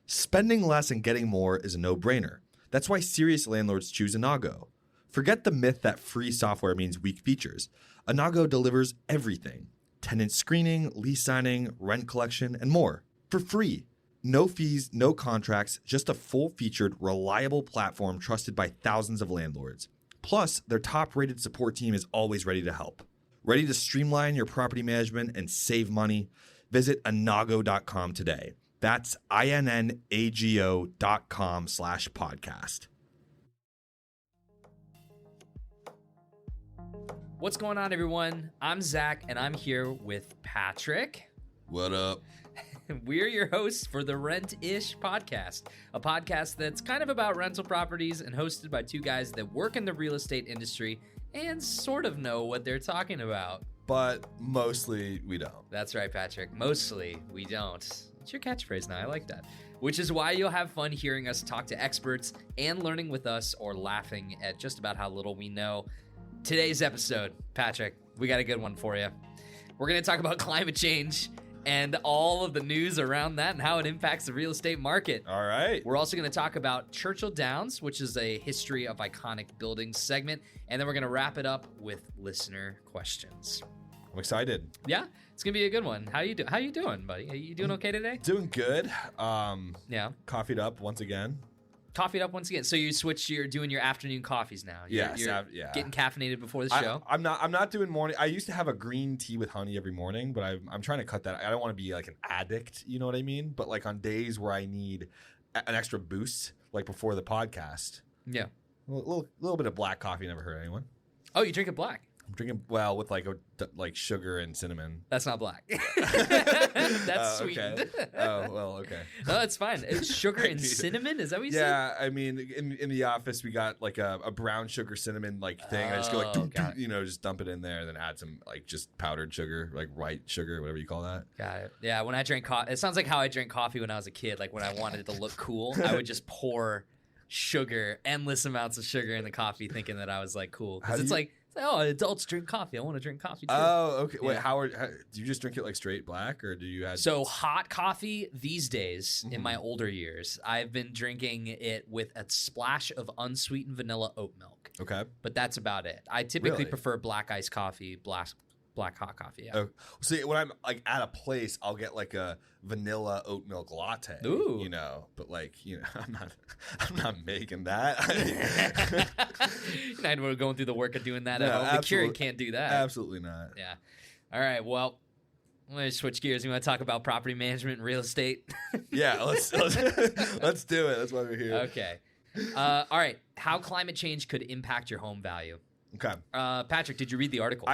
Spending less and getting more is a no-brainer. That's why serious landlords choose Inago. Forget the myth that free software means weak features. Inago delivers everything. Tenant screening, lease signing, rent collection, and more. For free. No fees, no contracts, just a full-featured, reliable platform trusted by thousands of landlords. Plus, their top-rated support team is always ready to help. Ready to streamline your property management and save money? Visit inago.com today. That's inago.com/podcast. What's going on, everyone? I'm Zach, and I'm here with Patrick. What up? We're your hosts for the Rent-ish podcast, a podcast that's kind of about rental properties and hosted by two guys that work in the real estate industry and sort of know what they're talking about. But mostly we don't. That's right, Patrick. Mostly we don't. It's your catchphrase now. I like that. Which is why you'll have fun hearing us talk to experts and learning with us or laughing at just about how little we know. Today's episode, Patrick, we got a good one for you. We're going to talk about climate change and all of the news around that and how it impacts the real estate market. All right. We're also going to talk about Churchill Downs, which is a history of iconic buildings segment. And then we're going to wrap it up with listener questions. I'm excited. Yeah, it's going to be a good one. How you doing, buddy? Are you doing okay today? Doing good. Yeah. Coffeeed up once again. Coffeeed up once again. So you're doing your afternoon coffees now. You're getting caffeinated before the show. I'm not doing morning. I used to have a green tea with honey every morning, but I'm trying to cut that. I don't want to be like an addict, you know what I mean? But like on days where I need an extra boost, like before the podcast. Yeah. A little bit of black coffee never hurt anyone. Oh, you drink it black? I'm drinking with like sugar and cinnamon. That's not black. That's sweetened. Okay. Oh well, okay. No, it's fine. It's sugar and cinnamon. Is that what you said? Yeah, I mean, in the office we got like a brown sugar cinnamon like thing. I just go like, just dump it in there, and then add some like just powdered sugar, like white sugar, whatever you call that. Got it. Yeah, when I drink coffee, it sounds like how I drank coffee when I was a kid. Like when I wanted it to look cool, I would just pour sugar, endless amounts of sugar in the coffee, thinking that I was like cool. Because it's like, oh, adults drink coffee. I want to drink coffee too. Oh, okay. Yeah. Wait, how do you just drink it like straight black, or do you add? So hot coffee these days, in my older years, I've been drinking it with a splash of unsweetened vanilla oat milk. Okay. But that's about it. I typically prefer black iced coffee, black hot coffee. Yeah. See, when I'm like at a place, I'll get like a vanilla oat milk latte. Ooh. You know, but like, I'm not making that. You're not going through the work of doing that at home. The Keurig can't do that. Absolutely not. Yeah. All right. Well, I'm going to switch gears. We want to talk about property management and real estate. Yeah. Let's do it. That's why we're here. Okay. All right. How climate change could impact your home value. Okay. Patrick, did you read the article?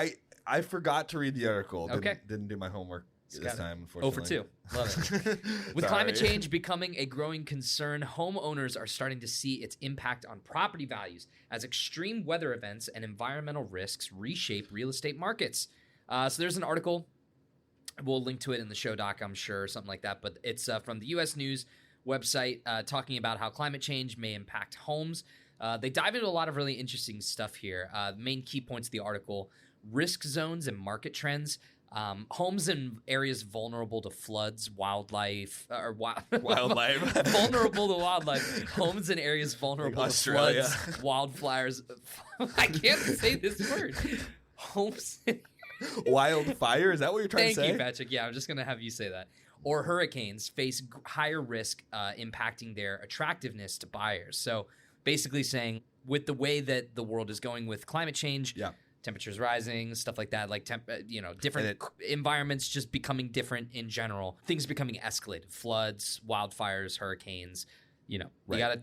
I forgot to read the article. Okay. Didn't do my homework this time, unfortunately. 0 for 2. Love it. With climate change becoming a growing concern, homeowners are starting to see its impact on property values as extreme weather events and environmental risks reshape real estate markets. So there's an article. We'll link to it in the show doc, I'm sure, or something like that. But it's from the U.S. News website talking about how climate change may impact homes. They dive into a lot of really interesting stuff here. The main key points of the article: risk zones and market trends, homes in areas vulnerable to floods, wildlife, Wildlife. vulnerable to wildlife, homes in areas vulnerable like to Australia. floods, wildfires. I can't say this word. Homes. Wildfire? Is that what you're trying to say? Thank you, Patrick. Yeah, I'm just going to have you say that. Or hurricanes face higher risk, impacting their attractiveness to buyers. So basically saying, with the way that the world is going with climate change, temperatures rising, stuff like that, like different environments just becoming different in general, things becoming escalated, floods, wildfires, hurricanes. You got to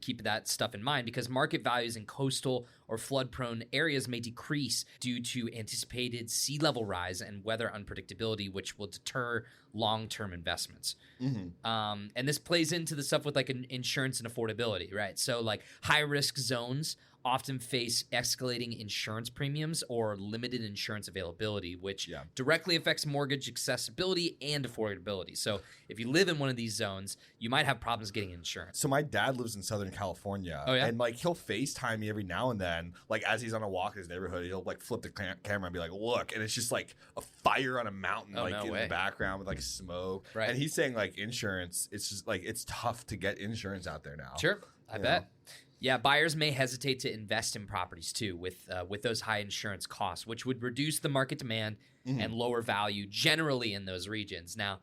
keep that stuff in mind, because market values in coastal or flood-prone areas may decrease due to anticipated sea level rise and weather unpredictability, which will deter long-term investments. And this plays into the stuff with like insurance and affordability, right? So like high-risk zones often face escalating insurance premiums or limited insurance availability, which directly affects mortgage accessibility and affordability. So if you live in one of these zones, you might have problems getting insurance. So my dad lives in Southern California, and like he'll FaceTime me every now and then, then like as he's on a walk in his neighborhood, he'll like flip the camera and be like, look, and it's just like a fire on a mountain Oh, like no in way. the background with like smoke. Right. And he's saying like insurance, it's just like it's tough to get insurance out there now. Sure, I You bet. know? Yeah, buyers may hesitate to invest in properties too with those high insurance costs, which would reduce the market demand and lower value generally in those regions. Now,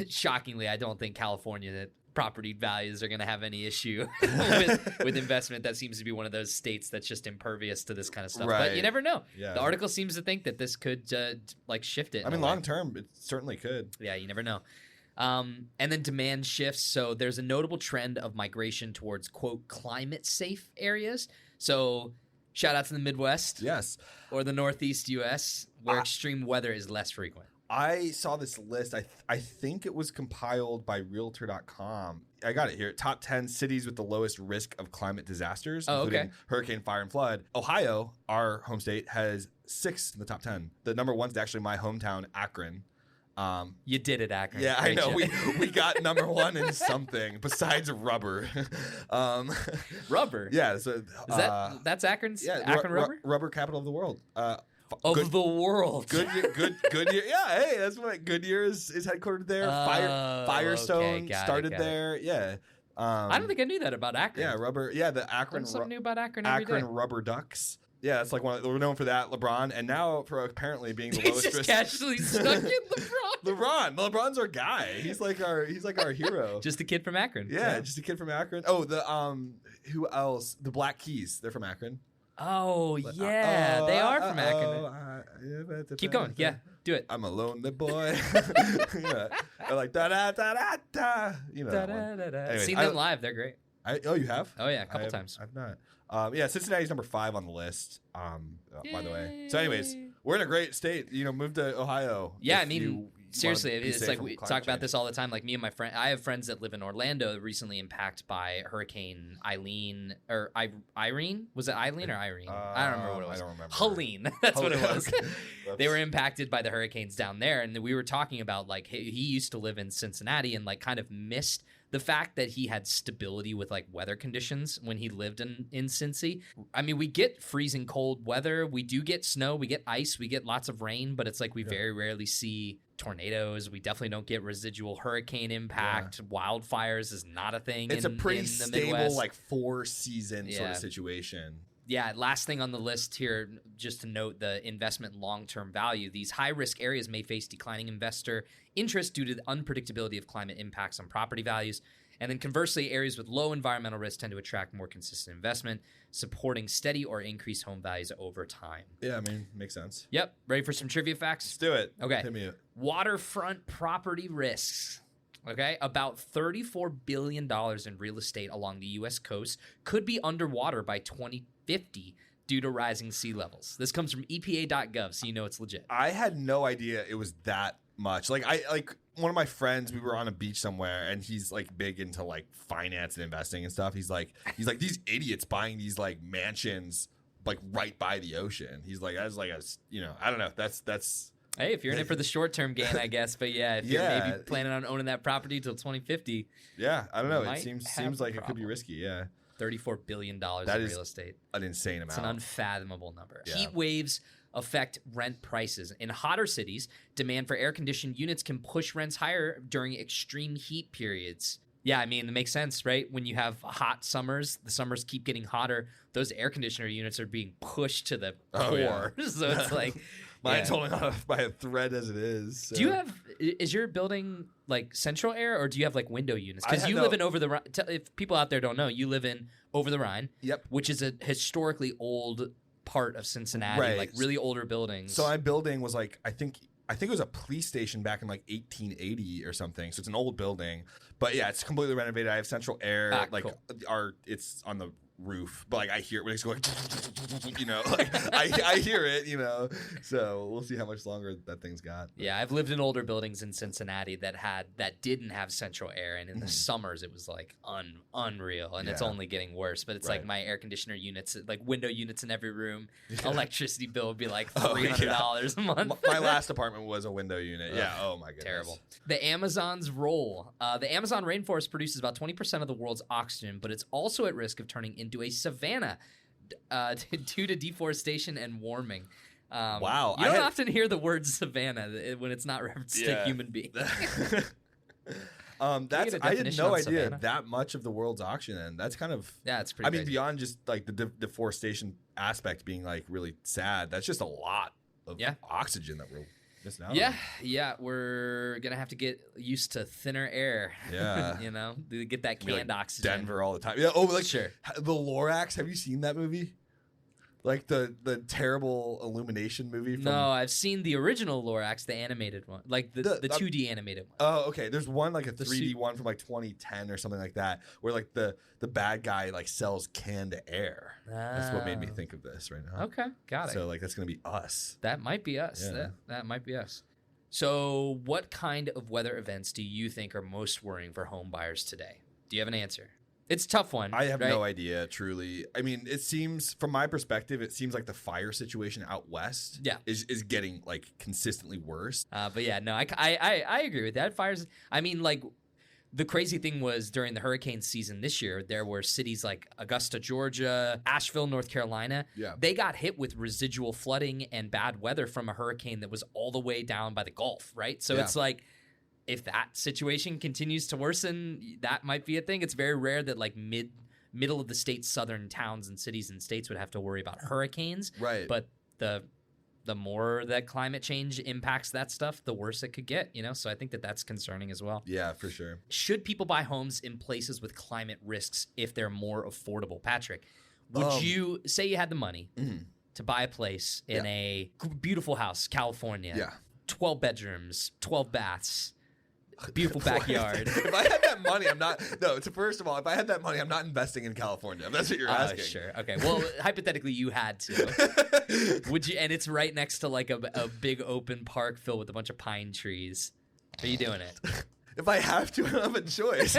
shockingly, I don't think California property values are going to have any issue with investment. That seems to be one of those states that's just impervious to this kind of stuff. Right. But you never know. Yeah. The article seems to think that this could like shift it. I mean, long term, it certainly could. Yeah, you never know. And then demand shifts. So there's a notable trend of migration towards, quote, climate safe areas. So shout out to the Midwest. Yes. Or the Northeast U.S., where extreme weather is less frequent. I saw this list. I think it was compiled by Realtor.com. I got it here. Top 10 cities with the lowest risk of climate disasters, including hurricane, fire, and flood. Ohio, our home state, has 6 in the top 10. The number 1 is actually my hometown, Akron. You did it, Akron. Yeah, I Great know. shit. We got number 1 in something besides rubber. Rubber? Yeah. So That's Akron's? yeah, Akron rubber? Rubber capital of the world. Of the world. Goodyear. Yeah, hey, that's what Goodyear is headquartered there. Firestone started there. Yeah. I don't think I knew that about Akron. Yeah, rubber. Yeah, the Akron. Learn something new about Akron every day. Rubber Ducks. Yeah, it's like we're known for that. LeBron, and now for apparently being the lowest He's just risk. casually stuck in LeBron. LeBron's our guy. He's like our hero. Just a kid from Akron. Yeah, just a kid from Akron. Oh, the who else? The Black Keys. They're from Akron. Oh yeah, they are from Akron. Keep going. Yeah, do it. I'm a lonely boy. Yeah. They're like da da da da da. You know. Da, da, da, da. Anyways, Seen them live. They're great. You have? Oh yeah, a couple times. I've not. Yeah, Cincinnati's number 5 on the list. By the way. So, anyways, we're in a great state. You know, move to Ohio. Yeah, I mean, seriously, wanna be it's safe like from we climate talk about change. this all the time. Like me and my friend, I have friends that live in Orlando, recently impacted by Hurricane Eileen or Irene. Was it Eileen or Irene? I don't remember what it was. I don't remember. Helene. That's what it was. Okay. They were impacted by the hurricanes down there, and we were talking about like he used to live in Cincinnati and like kind of missed the fact that he had stability with like weather conditions when he lived in Cincy. I mean, we get freezing cold weather, we do get snow, we get ice, we get lots of rain, but it's like we very rarely see tornadoes. We definitely don't get residual hurricane impact. Wildfires is not a thing. It's a pretty in the stable, Midwest. like 4-season sort of situation. Yeah, last thing on the list here, just to note the investment long-term value. These high-risk areas may face declining investor interest due to the unpredictability of climate impacts on property values. And then conversely, areas with low environmental risk tend to attract more consistent investment, supporting steady or increased home values over time. Yeah, I mean, makes sense. Yep. Ready for some trivia facts? Let's do it. Okay. Hit me up. Waterfront property risks. Okay, about $34 billion in real estate along the U.S. coast could be underwater by 2050 due to rising sea levels. This comes from EPA.gov, so you know it's legit. I had no idea it was that much. Like one of my friends, we were on a beach somewhere, and he's like big into like finance and investing and stuff. He's like these idiots buying these like mansions like right by the ocean. He's like, that's like I don't know. That's. Hey, if you're in it for the short-term gain, I guess. But yeah, if you're maybe planning on owning that property till 2050. Yeah, I don't know. It might seems have like a it could be problem. risky. Yeah, $34 billion That in is real estate. an insane amount. It's an unfathomable number. Yeah. Heat waves affect rent prices. In hotter cities, demand for air-conditioned units can push rents higher during extreme heat periods. Yeah, I mean, it makes sense, right? When you have hot summers, the summers keep getting hotter, those air conditioner units are being pushed to the core. Yeah. So it's like... Mine's holding on by a thread as it is. So. Do you have? Is your building like central air, or do you have like window units? Because you no. live in over the Rhine. If people out there don't know, you live in over the Rhine. Yep. Which is a historically old part of Cincinnati, Right. like really older buildings. So my building was like I think it was a police station back in like 1880 or something. So it's an old building, but yeah, it's completely renovated. I have central air. Cool. It's on the roof, but like I hear it when it's going, you know, like I hear it, you know. So we'll see how much longer that thing's got. Yeah, I've lived in older buildings in Cincinnati that didn't have central air, and in the summers it was like unreal, and it's Yeah. only getting worse. But it's like Right. my air conditioner units, like window units in every room. Electricity bill would be like Oh, $300 a month. My last apartment was a window unit. Yeah. Oh my goodness. Terrible. The Amazon's role. The Amazon rainforest produces about 20% of the world's oxygen, but it's also at risk of turning into a savanna due to deforestation and warming. Wow. You don't often hear the word savanna when it's not referenced to human being. I had no idea that much of the world's oxygen, and that's kind of it's pretty. I mean, beyond just like the deforestation aspect being like really sad. That's just a lot of oxygen that we're missing out on. Yeah, we're gonna have to get used to thinner air. Yeah, get that canned oxygen. Denver all the time. Yeah. Oh, like sure. The Lorax. Have you seen that movie? Like the terrible Illumination movie? No, I've seen the original Lorax, the animated one. Like the 2D animated one. Oh, okay. There's one like a 3D one from like 2010 or something like that, where like the bad guy like sells canned air. That's what made me think of this right now. Okay, got it. So like that's going to be us. That might be us. Yeah. That might be us. So what kind of weather events do you think are most worrying for home buyers today? Do you have an answer? It's a tough one. I have no idea, truly. I mean, it seems, from my perspective, it seems like the fire situation out west is getting like consistently worse. But yeah, no, I agree with that. Fires, I mean, like the crazy thing was during the hurricane season this year, there were cities like Augusta, Georgia, Asheville, North Carolina. Yeah. They got hit with residual flooding and bad weather from a hurricane that was all the way down by the Gulf, right? So it's like, if that situation continues to worsen, that might be a thing. It's very rare that like middle of the state southern towns and cities and states would have to worry about hurricanes. Right. But the more that climate change impacts that stuff, the worse it could get, So I think that's concerning as well. Yeah, for sure. Should people buy homes in places with climate risks if they're more affordable? Patrick, would you say you had the money to buy a place in a beautiful house, California? Yeah. 12 bedrooms, 12 baths. Beautiful backyard. If I had that money, I'm not. No. First of all, if I had that money, I'm not investing in California. If that's what you're asking. Sure. Okay. Well, hypothetically, you had to. Would you? And it's right next to like a big open park filled with a bunch of pine trees. Are you doing it? If I have to, I don't have a choice.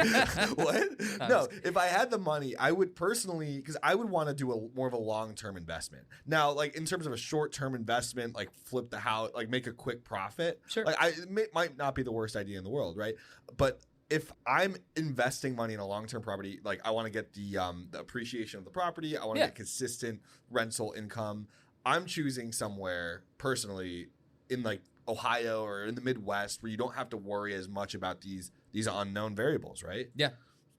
What? No, if I had the money, I would personally, because I would want to do more of a long-term investment. Now, like in terms of a short-term investment, like flip the house, like make a quick profit. Sure. Like it might not be the worst idea in the world, right? But if I'm investing money in a long-term property, like I want to get the appreciation of the property, I want to get consistent rental income. I'm choosing somewhere personally in like Ohio or in the Midwest where you don't have to worry as much about these unknown variables, right? Yeah,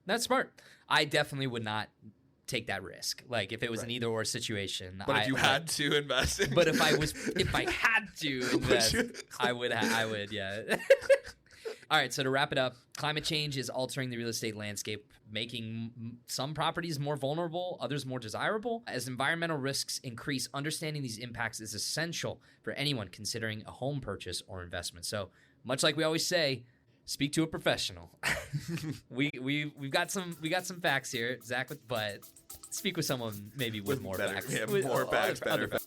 that's smart. I definitely would not take that risk. Like if it was an either or situation. But if you had to invest in But if I had to invest, I would, yeah. All right, so to wrap it up, climate change is altering the real estate landscape, making some properties more vulnerable, others more desirable. As environmental risks increase, understanding these impacts is essential for anyone considering a home purchase or investment. So, much like we always say, speak to a professional. we've got some facts here, Zach, but speak with someone maybe with more facts. Yeah, more facts, better facts.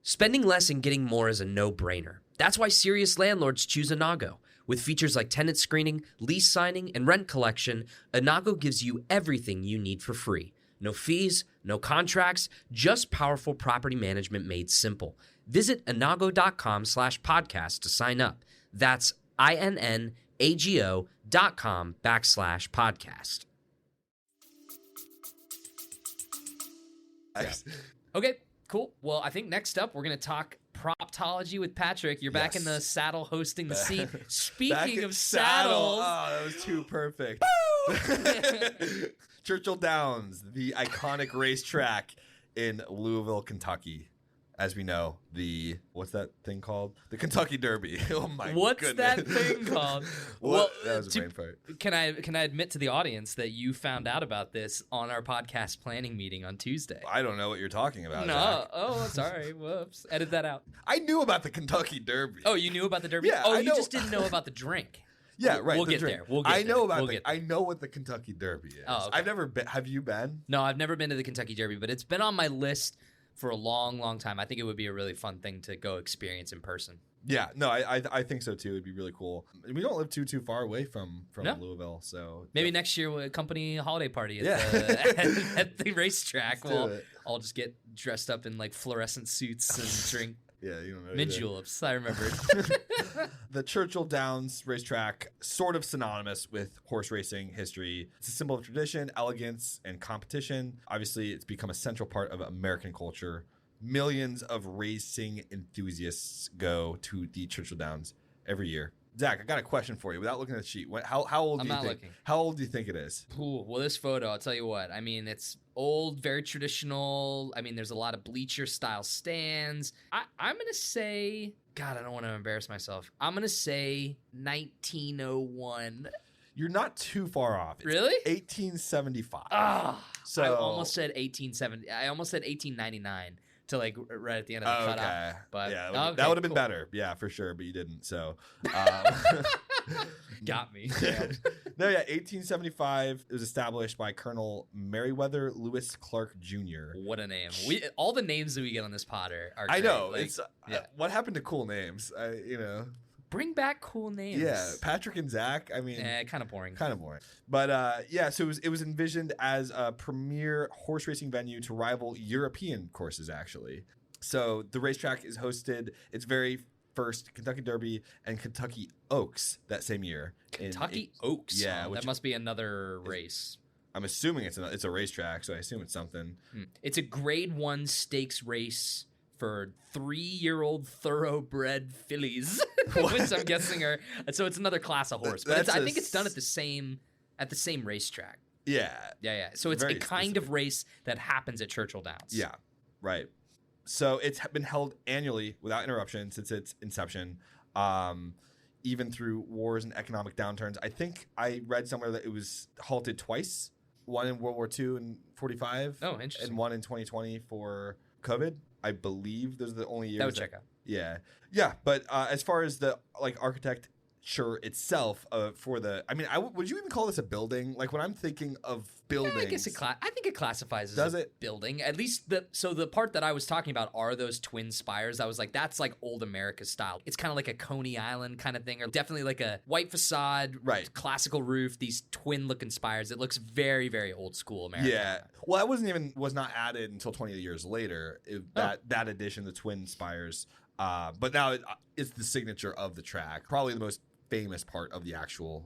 Spending less and getting more is a no-brainer. That's why serious landlords choose Inago. With features like tenant screening, lease signing, and rent collection, Inago gives you everything you need for free. No fees, no contracts, just powerful property management made simple. Visit inago.com/podcast to sign up. That's INNAGO.com/podcast. Okay. Cool. Well, I think next up we're going to talk proptology with Patrick. You're back in the saddle hosting the seat. Speaking of saddles. Oh, that was too perfect. Churchill Downs, the iconic racetrack in Louisville, Kentucky. As we know, what's that thing called? The Kentucky Derby. Oh my goodness. What's that thing called? Well, that was a brain fart. Can I admit to the audience that you found out about this on our podcast planning meeting on Tuesday? I don't know what you're talking about. No. Zach. Oh, sorry. Whoops. Edit that out. I knew about the Kentucky Derby. Oh, you knew about the Derby? Yeah. Oh, you just didn't know about the drink. Yeah, right. We'll get there. I know what the Kentucky Derby is. Oh, okay. I've never been. Have you been? No, I've never been to the Kentucky Derby, but it's been on my list for a long, long time. I think it would be a really fun thing to go experience in person. Yeah, no, I think so too. It'd be really cool. We don't live too far away from No. Louisville, so maybe next year a company holiday party at the racetrack. We'll all just get dressed up in like fluorescent suits and drink Yeah, you don't know. Mint juleps, I remember. The Churchill Downs racetrack, sort of synonymous with horse racing history. It's a symbol of tradition, elegance, and competition. Obviously, it's become a central part of American culture. Millions of racing enthusiasts go to the Churchill Downs every year. Zach, I got a question for you. Without looking at the sheet, how old do you think? Looking. How old do you think it is? Ooh, well, this photo, I'll tell you what. I mean, it's old, very traditional. I mean, there's a lot of bleacher style stands. I'm gonna say, God, I don't want to embarrass myself. I'm gonna say 1901. You're not too far off. It's Really? 1875. So I almost said 1870. I almost said 1899. To like right at the end of the cutoff. But yeah, that would have been better. Yeah, for sure, but you didn't. So got me. No, yeah, 1875. It was established by Colonel Meriwether Lewis Clark Jr. What a name! All the names that we get on this pod are great. I know. Like, it's what happened to cool names? Bring back cool names. Yeah, Patrick and Zach. I mean, kind of boring. But so it was envisioned as a premier horse racing venue to rival European courses, actually. So the racetrack is hosted its very first Kentucky Derby and Kentucky Oaks that same year. Kentucky Oaks? Yeah. That must be another race. I'm assuming it's a racetrack, so I assume it's something. It's a Grade 1 stakes race for 3-year-old thoroughbred fillies, which I'm guessing are. So it's another class of horse, but I think it's done at the same racetrack. Yeah. So it's a kind of race that happens at Churchill Downs. Yeah, right. So it's been held annually without interruption since its inception, even through wars and economic downturns. I think I read somewhere that it was halted twice. One in World War II in 1945. Oh, interesting. And one in 2020 for COVID. I believe those are the only years. That would check out. Yeah. But as far as the architecture itself, would you even call this a building? Like when I'm thinking of buildings, I guess I think it classifies as Does it? building. At least the part that I was talking about are those twin spires. I was like, that's like old America style. It's kind of like a Coney Island kind of thing, or definitely like a white facade, right? Classical roof. These twin looking spires. It looks very, very old school America. Yeah. Well, that was not added until 20 years later. That addition, the twin spires. But now it's the signature of the track. Probably the most famous part of the actual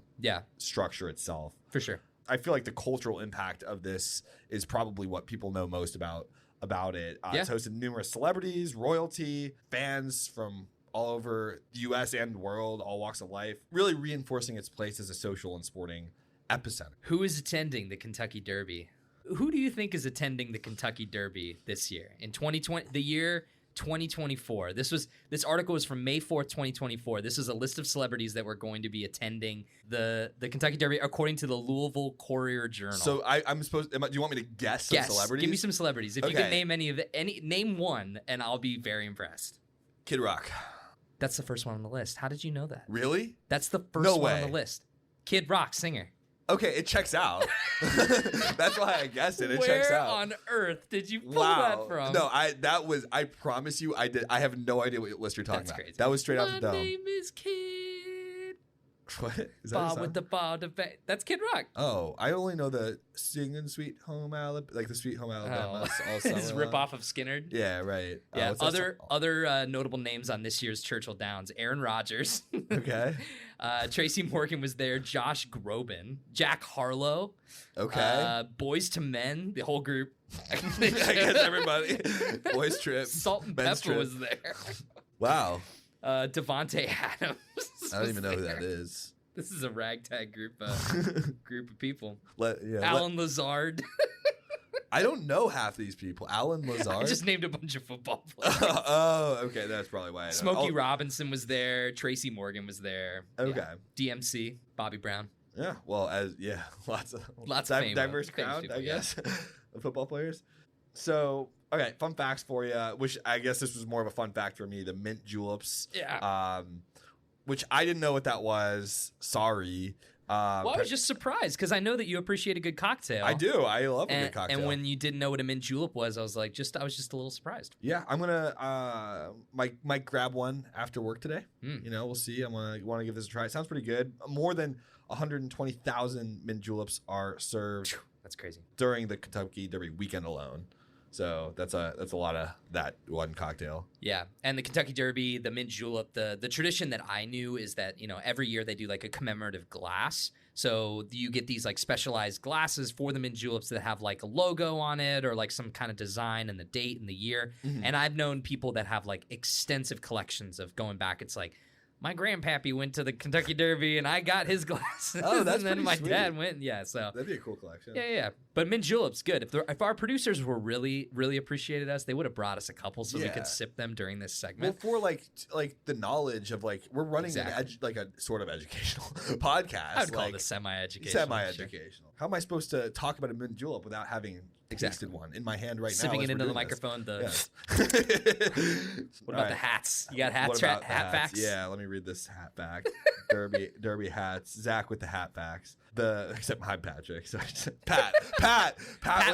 structure itself. For sure. I feel like the cultural impact of this is probably what people know most about it. It's hosted numerous celebrities, royalty, fans from all over the U.S. and the world, all walks of life, really reinforcing its place as a social and sporting epicenter. Who is attending the Kentucky Derby? Who do you think is attending the Kentucky Derby this year? In 2020, the year 2024. This article was from May 4th, 2024. This is a list of celebrities that were going to be attending the Kentucky Derby according to the Louisville Courier Journal. So I'm supposed. Do you want me to guess some celebrities? Give me some celebrities. If you can name name one, and I'll be very impressed. Kid Rock. That's the first one on the list. How did you know that? Really? That's the first one on the list. Kid Rock, singer. Okay, it checks out. That's why I guessed it. It checks out. Where on earth did you pull that from? No, I promise you, I did. I have no idea what list you're talking about. Crazy. That was straight off the dome. My name is Kid. What? Is that Ball with the ball. That's Kid Rock. Oh, I only know the Singing Sweet Home Alabama, like the Sweet Home Alabama. This rip off of Skynyrd. Yeah, right. Yeah. Other notable names on this year's Churchill Downs: Aaron Rodgers. Okay. Tracy Morgan was there. Josh Groban, Jack Harlow. Okay. Boys to Men, the whole group. I guess everybody. Boys Trip. Salt and Ben's Pepper Trip. was there. Wow. Devontae Adams. I don't even know who that is. This is a ragtag group of people. Alan Lazard. I don't know half these people. Alan Lazard. I just named a bunch of football players. Oh, okay. That's probably why I don't. Smokey Robinson was there. Tracy Morgan was there. Okay. Yeah. DMC. Bobby Brown. Yeah. Well, lots of diverse crowd, I guess, of football players. So, okay, fun facts for you, which I guess this was more of a fun fact for me, the mint juleps. Yeah. Which I didn't know what that was. Sorry. Well, I was just surprised because I know that you appreciate a good cocktail. I do. I love a good cocktail. And when you didn't know what a mint julep was, I was just a little surprised. Yeah, I'm gonna might grab one after work today. You know, we'll see. I'm gonna want to give this a try. It sounds pretty good. More than 120,000 mint juleps are served. That's crazy. During the Kentucky Derby weekend alone. So that's a lot of that one cocktail. Yeah, and the Kentucky Derby, the mint julep, the tradition that I knew is that, you know, every year they do like a commemorative glass. So you get these like specialized glasses for the mint juleps that have like a logo on it or like some kind of design and the date and the year. And I've known people that have like extensive collections of going back. It's like, my grandpappy went to the Kentucky Derby and I got his glasses. Oh, that's and then pretty my sweet. dad went. Yeah, so That'd be a cool collection. yeah. But mint juleps, good. If our producers were really appreciated us, they would have brought us a couple so we could sip them during this segment. Well, for like the knowledge of like we're running like a sort of educational podcast. I would call like, this semi-educational. Semi-educational. Sure. How am I supposed to talk about a mint julep without having tasted one in my hand right now? Sipping it into the microphone. Yes. What about the hats? You got hat facts? Yeah, let me read this hat fact. Derby hats. Zach with the hat facts. Except I'm Patrick. So Pat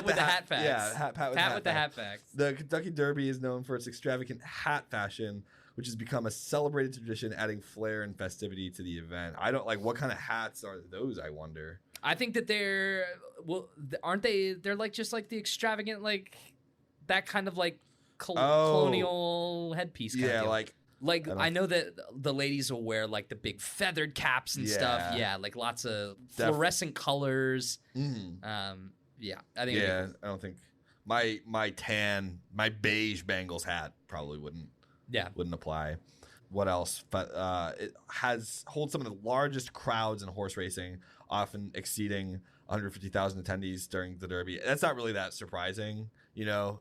with the hat facts. Yeah, Pat with the hat facts. The Kentucky Derby is known for its extravagant hat fashion, which has become a celebrated tradition, adding flair and festivity to the event. I don't like what kind of hats are those, I wonder. I think that aren't they? They're like just like the extravagant, like that kind of like colonial headpiece. Kind of deal. Like I know that the ladies will wear like the big feathered caps and stuff. Yeah, like lots of fluorescent colors. I think. Yeah, I don't think my beige Bengals hat probably wouldn't apply. What else? But it holds some of the largest crowds in horse racing, often exceeding 150,000 attendees during the Derby. That's not really that surprising, you know.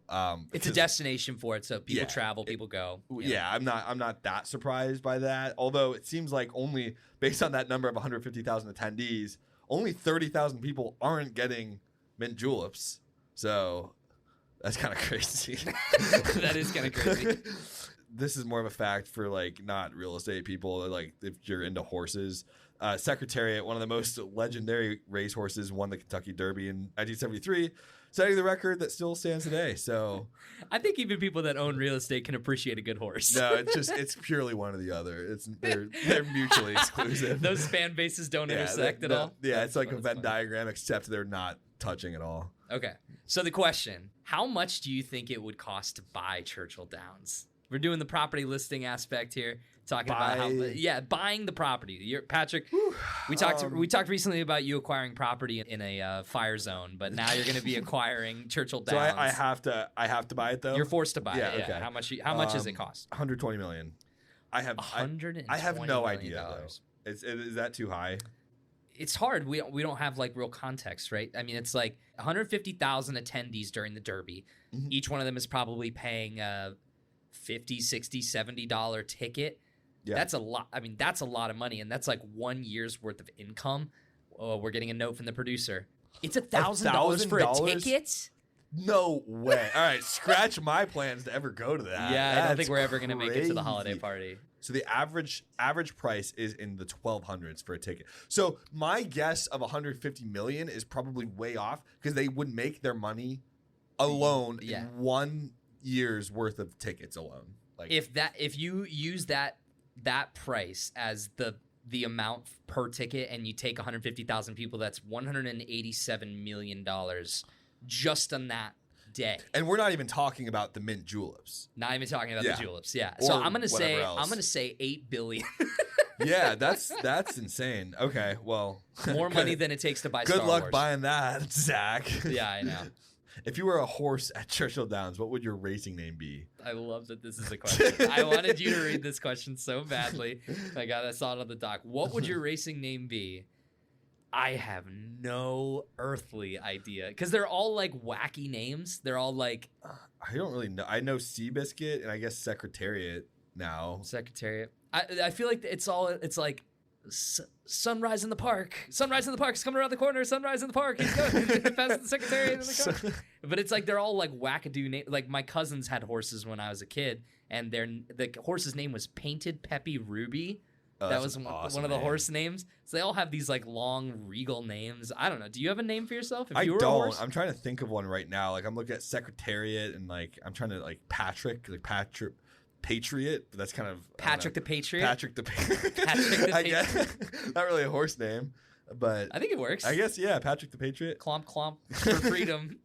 It's a destination for it, so people travel, people go. Yeah, I'm not that surprised by that. Although it seems like only based on that number of 150,000 attendees, only 30,000 people aren't getting mint juleps. So that's kind of crazy. That is kind of crazy. This is more of a fact for like not real estate people. Like if you're into horses, Secretariat, one of the most legendary racehorses, won the Kentucky Derby in 1973, setting the record that still stands today. So I think even people that own real estate can appreciate a good horse. No, it's purely one or the other. They're mutually exclusive. Those fan bases don't intersect at all. Yeah, it's like a Venn diagram, except they're not touching at all. Okay, so the question: how much do you think it would cost to buy Churchill Downs? We're doing the property listing aspect here, talking about buying the property. Patrick, we talked recently about you acquiring property in a fire zone, but now you're going to be acquiring Churchill Downs. So I have to buy it though. You're forced to buy it. Okay. Yeah. How much does it cost? 120 million. I have no idea though. Is that too high? It's hard. We don't have like real context, right? I mean, it's like 150,000 attendees during the Derby. Mm-hmm. Each one of them is probably paying $50, $60, $70 ticket. Yeah. That's a lot. I mean, that's a lot of money, and that's like 1 year's worth of income. Oh, we're getting a note from the producer. It's $1,000 for a ticket? No way. All right, scratch my plans to ever go to that. Yeah, I don't think we're ever going to make it to the holiday party. So the average price is in the 1200s for a ticket. So my guess of 150 million is probably way off because they would make their money alone in 1 year's worth of tickets alone. Like if you use that price as the amount per ticket and you take 150,000 people, that's $187 million just on that day. And we're not even talking about the mint juleps. Not even talking about the juleps. Yeah. So I'm gonna say 8 billion. Yeah, that's insane. Okay, well, more money than it takes to buy. Good Star luck Wars. buying that, Zach. Yeah, I know. If you were a horse at Churchill Downs, what would your racing name be? I love that this is a question. I wanted you to read this question so badly. I saw it on the doc. What would your racing name be? I have no earthly idea because they're all like wacky names. They're all like I don't really know. I know Seabiscuit and I guess Secretariat now. Secretariat. I feel like it's like sunrise in the park. Sunrise in the park is coming around the corner. Sunrise in the park. He's going past the Secretariat in the car. But it's like they're all like wackadoo names. Like my cousins had horses when I was a kid, and the horse's name was Painted Peppy Ruby. That was one of the horse names. So they all have these like long regal names. I don't know. Do you have a name for yourself? I don't. I'm trying to think of one right now. Like I'm looking at Secretariat and like I'm trying to like Patriot, but that's kind of Patrick the Patriot. Patrick the Patriot. Not really a horse name, but I think it works. I guess Patrick the Patriot. Clomp clomp for freedom.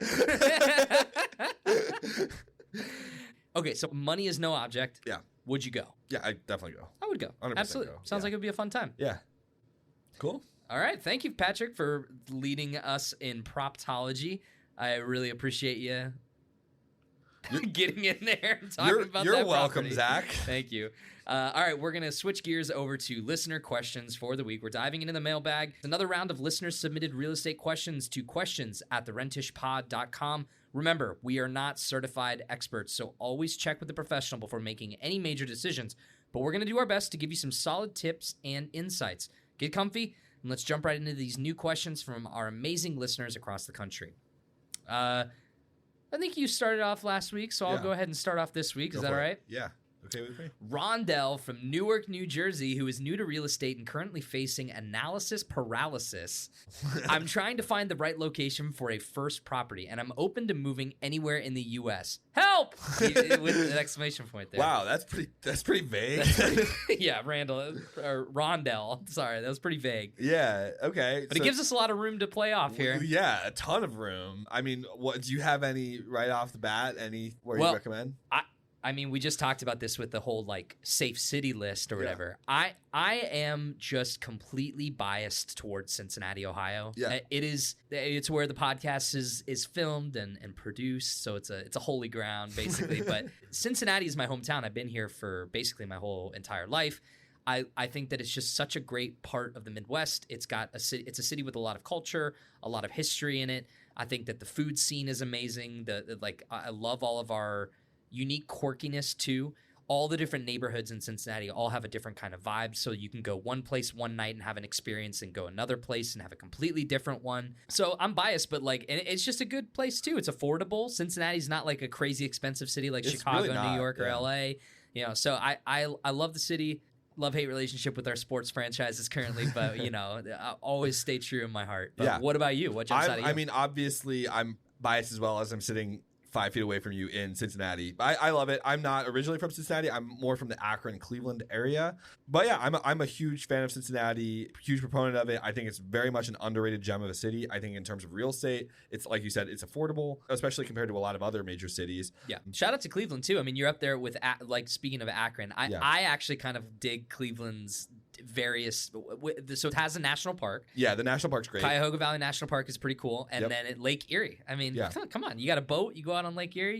Okay, so money is no object. Yeah. Would you go? Yeah, I definitely go. I would go. 100% Absolutely. go. Sounds Yeah. like it would be a fun time. Yeah. Cool. All right. Thank you, Patrick, for leading us in proptology. I really appreciate you getting in there and talking about that. You're welcome, property. Zach. Thank you. All right, we're going to switch gears over to listener questions for the week. We're diving into the mailbag. Another round of listener-submitted real estate questions to questions@therentishpod.com. Remember, we are not certified experts, so always check with a professional before making any major decisions. But we're going to do our best to give you some solid tips and insights. Get comfy, and let's jump right into these new questions from our amazing listeners across the country. I think you started off last week, so I'll go ahead and start off this week. Is that all right? Yeah. Okay with me? Rondell from Newark, New Jersey, who is new to real estate and currently facing analysis paralysis. I'm trying to find the right location for a first property, and I'm open to moving anywhere in the U.S. Help! With an exclamation point there. Wow, that's pretty vague. Yeah, Rondell. Sorry, that was pretty vague. Yeah, okay. But it gives us a lot of room to play off here. Yeah, a ton of room. I mean, what do you have any right off the bat? Any where you recommend? I mean, we just talked about this with the whole like safe city list or whatever. I am just completely biased towards Cincinnati, Ohio. Yeah. It's where the podcast is filmed and produced, so it's a holy ground basically. But Cincinnati is my hometown. I've been here for basically my whole entire life. I think that it's just such a great part of the Midwest. It's a city with a lot of culture, a lot of history in it. I think that the food scene is amazing. I love all of our unique quirkiness too. All the different neighborhoods in Cincinnati all have a different kind of vibe. So you can go one place one night and have an experience and go another place and have a completely different one. So I'm biased, but and it's just a good place too. It's affordable. Cincinnati's not like a crazy expensive city like Chicago, really New York, or LA. So I love the city. Love-hate relationship with our sports franchises currently, but I always stay true in my heart. But what about you? What jumps out at you? I mean, obviously I'm biased as well, as I'm sitting 5 feet away from you in Cincinnati. I love it. I'm not originally from Cincinnati. I'm more from the Akron, Cleveland area. But yeah, I'm a huge fan of Cincinnati, huge proponent of it. I think it's very much an underrated gem of a city. I think in terms of real estate, it's like you said, it's affordable, especially compared to a lot of other major cities. Yeah. Shout out to Cleveland too. I mean, you're up there with speaking of Akron, I actually kind of dig Cleveland's various, so it has a national park. Yeah, the national park's great. Cuyahoga Valley National Park is pretty cool, and then at Lake Erie. I mean, come on, you got a boat, you go out on Lake Erie.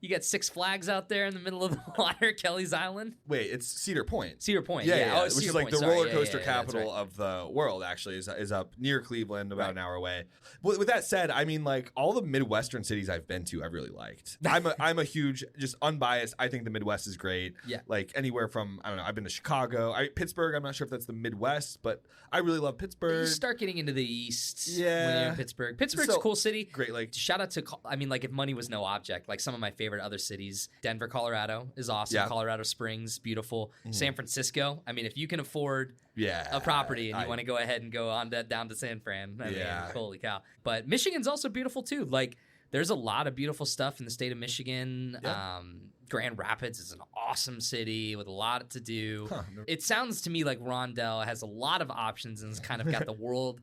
You got Six Flags out there in the middle of the water, Kelly's Island. Wait, it's Cedar Point. Cedar Point, yeah. Oh, which Cedar is like Point. the roller coaster capital of the world. Actually, is up near Cleveland, about an hour away. But with that said, I mean, like all the Midwestern cities I've been to, I've really liked. I'm a huge, just unbiased. I think the Midwest is great. Yeah, like anywhere from I've been to Chicago, Pittsburgh. I'm not sure if that's the Midwest, but I really love Pittsburgh. You start getting into the East. Yeah, when you're in Pittsburgh. Pittsburgh's a cool city. Great, like shout out to. I mean, like if money was no object, like some of my favorite other cities. Denver, Colorado is awesome. Yeah. Colorado Springs, beautiful. San Francisco. I mean, if you can afford a property and you want to go ahead and go on down to San Fran, I mean, holy cow. But Michigan's also beautiful too. Like, there's a lot of beautiful stuff in the state of Michigan. Yeah. Grand Rapids is an awesome city with a lot to do. It sounds to me like Rondell has a lot of options and has kind of got the world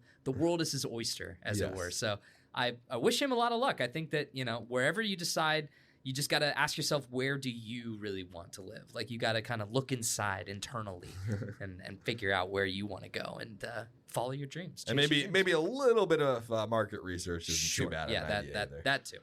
is his oyster, as it were. So I wish him a lot of luck. I think that, wherever you decide, you just got to ask yourself, where do you really want to live? Like, you got to kind of look inside internally and figure out where you want to go and follow your dreams. And maybe a little bit of market research isn't too bad. Yeah, that too.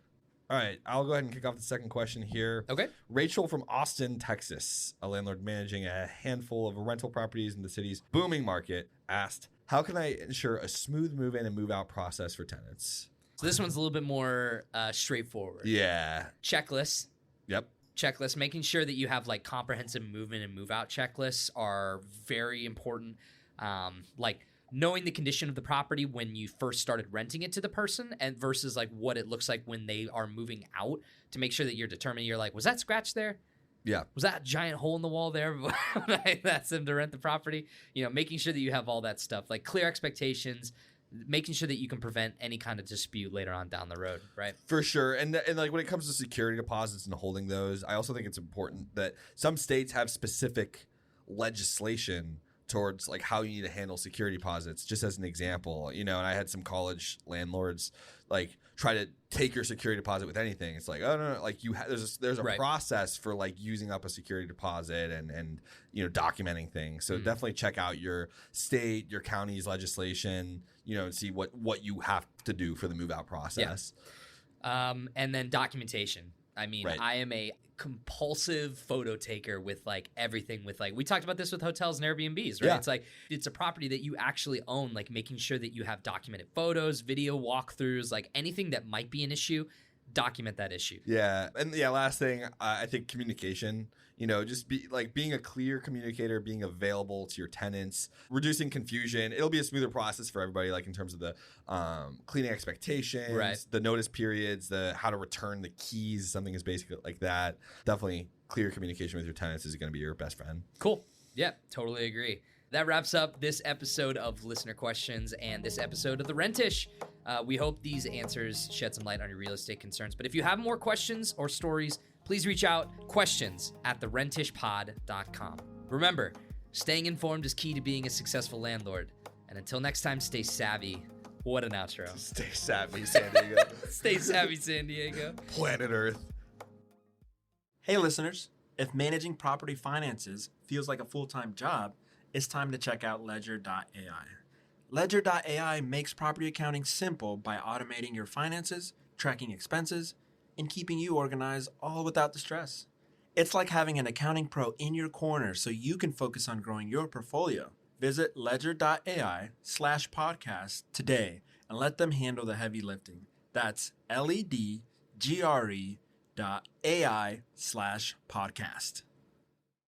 All right, I'll go ahead and kick off the second question here. Okay. Rachel from Austin, Texas, a landlord managing a handful of rental properties in the city's booming market, asked, how can I ensure a smooth move-in and move-out process for tenants? So this one's a little bit more straightforward. Yeah. Checklists. Yep. Checklists. Making sure that you have like comprehensive move-in and move-out checklists are very important. Like knowing the condition of the property when you first started renting it to the person and versus like what it looks like when they are moving out, to make sure that you're determining, you're like, was that scratch there? Yeah. Was that giant hole in the wall there when I asked them to rent the property? Making sure that you have all that stuff, like clear expectations, making sure that you can prevent any kind of dispute later on down the road, right? For sure. And like when it comes to security deposits and holding those, I also think it's important that some states have specific legislation towards like how you need to handle security deposits, just as an example, and I had some college landlords like try to take your security deposit with anything. It's like, oh no, like there's a Right. process for like using up a security deposit and documenting things. So definitely check out your state, your county's legislation, and see what you have to do for the move out process. And then documentation. I mean, Right. I am a compulsive photo taker with like everything with like, we talked about this with hotels and Airbnbs, right? Yeah. It's like, it's a property that you actually own, like making sure that you have documented photos, video walkthroughs, like anything that might be an issue, document that issue. Yeah. And last thing, I think communication, just being a clear communicator, being available to your tenants, reducing confusion. It'll be a smoother process for everybody, like in terms of the cleaning expectations, Right. the notice periods, the how to return the keys, something as basic like that. Definitely clear communication with your tenants is going to be your best friend. Cool. Yeah, totally agree. That wraps up this episode of Listener Questions and this episode of The Rentish. We hope these answers shed some light on your real estate concerns. But if you have more questions or stories, please reach out, questions@therentishpod.com. Remember, staying informed is key to being a successful landlord. And until next time, stay savvy. What an outro. Stay savvy, San Diego. Stay savvy, San Diego. Planet Earth. Hey listeners, if managing property finances feels like a full-time job, it's time to check out Ledger.ai. Ledger.ai makes property accounting simple by automating your finances, tracking expenses, and keeping you organized all without the stress. It's like having an accounting pro in your corner so you can focus on growing your portfolio. Visit ledger.ai/podcast today and let them handle the heavy lifting. That's LEDGRE.ai/podcast.